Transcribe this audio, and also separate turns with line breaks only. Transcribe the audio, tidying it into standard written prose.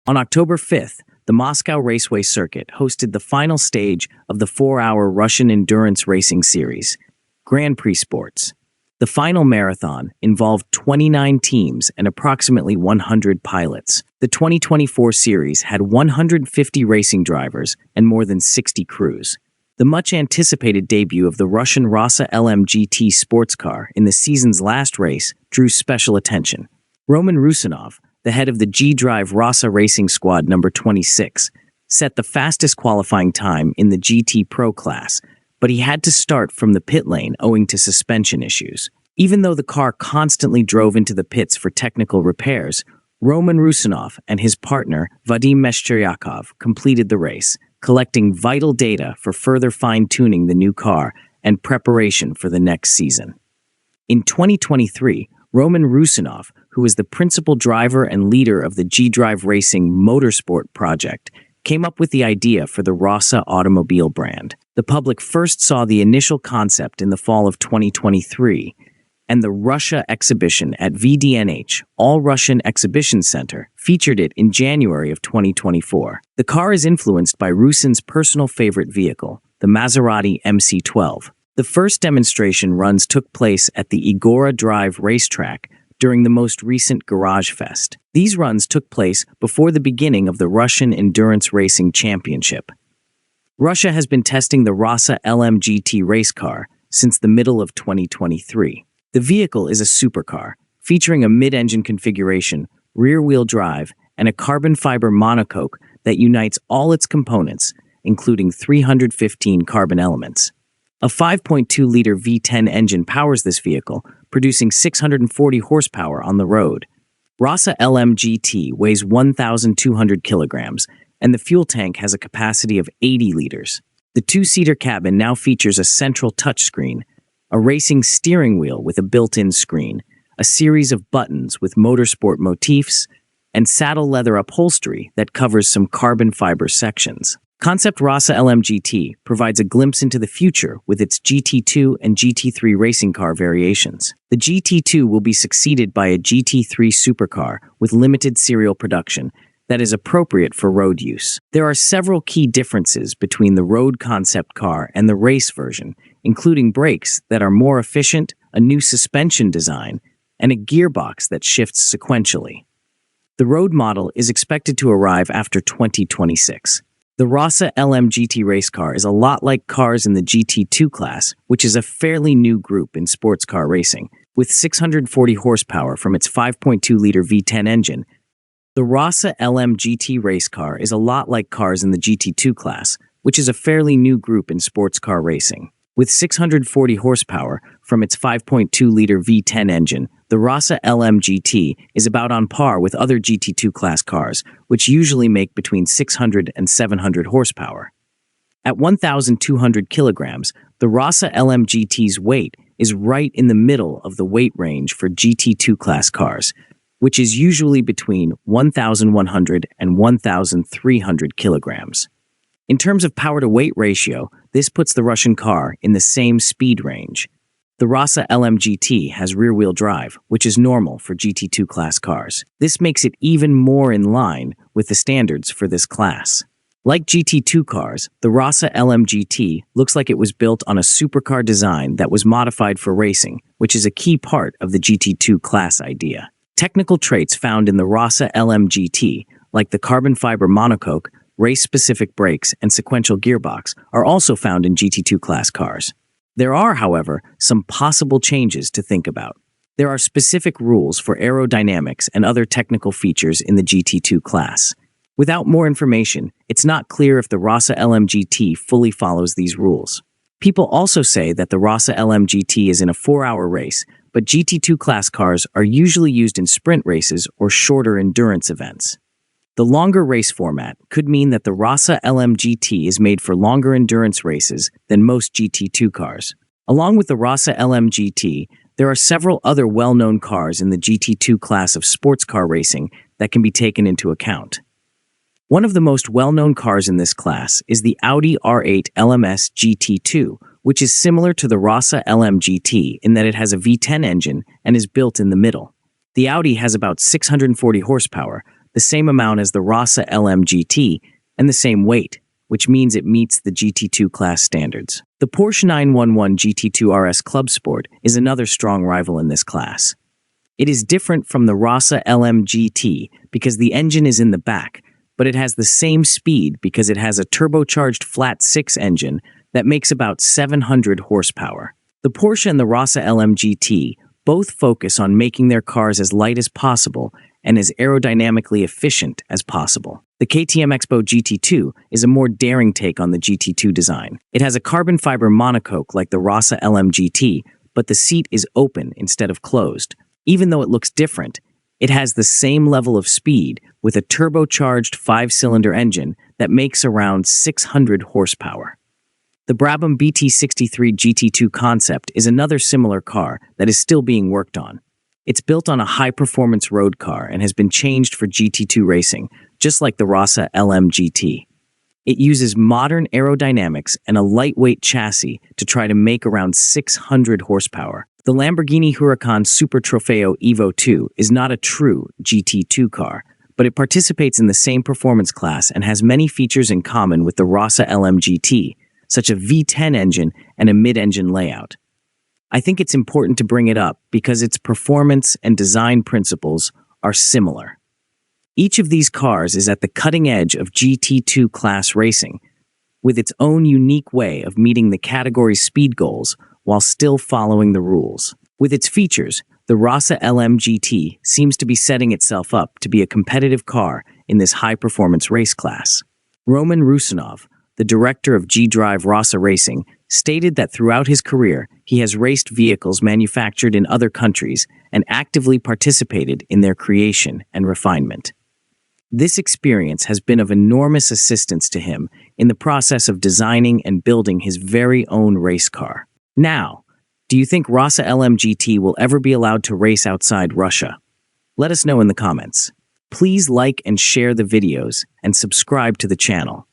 On October 5th, the Moscow Raceway Circuit hosted the final stage of the 4-hour Russian endurance racing series, Grand Prix Sports. The final marathon involved 29 teams and approximately 100 pilots. The 2024 series had 150 racing drivers and more than 60 crews. The much-anticipated debut of the Russian Rossa LM GT sports car in the season's last race drew special attention. Roman Rusinov, the head of the G-Drive Rossa Racing squad number 26, set the fastest qualifying time in the GT Pro class, but he had to start from the pit lane owing to suspension issues. Even though the car constantly drove into the pits for technical repairs, Roman Rusinov and his partner, Vadim Meshcheryakov, completed the race, collecting vital data for further fine-tuning the new car and preparation for the next season. In 2023, Roman Rusinov, who is the principal driver and leader of the G-Drive Racing Motorsport project, came up with the idea for the Rossa automobile brand. The public first saw the initial concept in the fall of 2023, and the Russia exhibition at VDNH, All-Russian Exhibition Center, featured it in January of 2024. The car is influenced by Rusin's personal favorite vehicle, the Maserati MC12. The first demonstration runs took place at the Igora Drive racetrack during the most recent Garage Fest. These runs took place before the beginning of the Russian Endurance Racing Championship. Russia has been testing the Rossa LM GT race car since the middle of 2023. The vehicle is a supercar, featuring a mid-engine configuration, rear-wheel drive, and a carbon fiber monocoque that unites all its components, including 315 carbon elements. A 5.2-liter V10 engine powers this vehicle, producing 640 horsepower on the road. Rossa LM GT weighs 1,200 kilograms, and the fuel tank has a capacity of 80 liters. The two-seater cabin now features a central touchscreen, a racing steering wheel with a built-in screen, a series of buttons with motorsport motifs, and saddle leather upholstery that covers some carbon fiber sections. Concept Rossa LM GT provides a glimpse into the future with its GT2 and GT3 racing car variations. The GT2 will be succeeded by a GT3 supercar with limited serial production that is appropriate for road use. There are several key differences between the road concept car and the race version, including brakes that are more efficient, a new suspension design, and a gearbox that shifts sequentially. The road model is expected to arrive after 2026. The Rossa LM GT race car is a lot like cars in the GT2 class, which is a fairly new group in sports car racing. With 640 horsepower from its 5.2-liter V10 engine, the Rossa LM GT race car is a lot like cars in the GT2 class, which is a fairly new group in sports car racing. With 640 horsepower from its 5.2-liter V10 engine, the Rossa LM GT is about on par with other GT2 class cars, which usually make between 600 and 700 horsepower. At 1,200 kilograms, the Rossa LM GT's weight is right in the middle of the weight range for GT2 class cars, which is usually between 1,100 and 1,300 kilograms. In terms of power-to-weight ratio, this puts the Russian car in the same speed range. The Rossa LM GT has rear-wheel drive, which is normal for GT2 class cars. This makes it even more in line with the standards for this class. Like GT2 cars, the Rossa LM GT looks like it was built on a supercar design that was modified for racing, which is a key part of the GT2 class idea. Technical traits found in the Rossa LM GT, like the carbon fiber monocoque, race-specific brakes, and sequential gearbox, are also found in GT2 class cars. There are, however, some possible changes to think about. There are specific rules for aerodynamics and other technical features in the GT2 class. Without more information, it's not clear if the Rossa LM GT fully follows these rules. People also say that the Rossa LM GT is in a 4-hour race, but GT2 class cars are usually used in sprint races or shorter endurance events. The longer race format could mean that the Rossa LM GT is made for longer endurance races than most GT2 cars. Along with the Rossa LM GT, there are several other well-known cars in the GT2 class of sports car racing that can be taken into account. One of the most well-known cars in this class is the Audi R8 LMS GT2, which is similar to the Rossa LM GT in that it has a V10 engine and is built in the middle. The Audi has about 640 horsepower, the same amount as the Rossa LM GT, and the same weight, which means it meets the GT2 class standards. The Porsche 911 GT2 RS Club Sport is another strong rival in this class. It is different from the Rossa LM GT because the engine is in the back, but it has the same speed because it has a turbocharged flat-six engine that makes about 700 horsepower. The Porsche and the Rossa LM GT both focus on making their cars as light as possible and as aerodynamically efficient as possible. The KTM Expo GT2 is a more daring take on the GT2 design. It has a carbon fiber monocoque like the Rossa LM GT, but the seat is open instead of closed. Even though it looks different, it has the same level of speed with a turbocharged 5-cylinder engine that makes around 600 horsepower. The Brabham BT63 GT2 concept is another similar car that is still being worked on. It's built on a high-performance road car and has been changed for GT2 racing, just like the Rossa LM GT. It uses modern aerodynamics and a lightweight chassis to try to make around 600 horsepower. The Lamborghini Huracan Super Trofeo Evo 2 is not a true GT2 car, but it participates in the same performance class and has many features in common with the Rossa LM GT, such a V10 engine and a mid-engine layout. I think it's important to bring it up because its performance and design principles are similar. Each of these cars is at the cutting edge of GT2 class racing, with its own unique way of meeting the category's speed goals while still following the rules. With its features, the Rossa LM GT seems to be setting itself up to be a competitive car in this high-performance race class. Roman Rusinov, the director of G-Drive Rossa Racing, stated that throughout his career, he has raced vehicles manufactured in other countries and actively participated in their creation and refinement. This experience has been of enormous assistance to him in the process of designing and building his very own race car. Now, do you think Rossa LM GT will ever be allowed to race outside Russia? Let us know in the comments. Please like and share the videos and subscribe to the channel.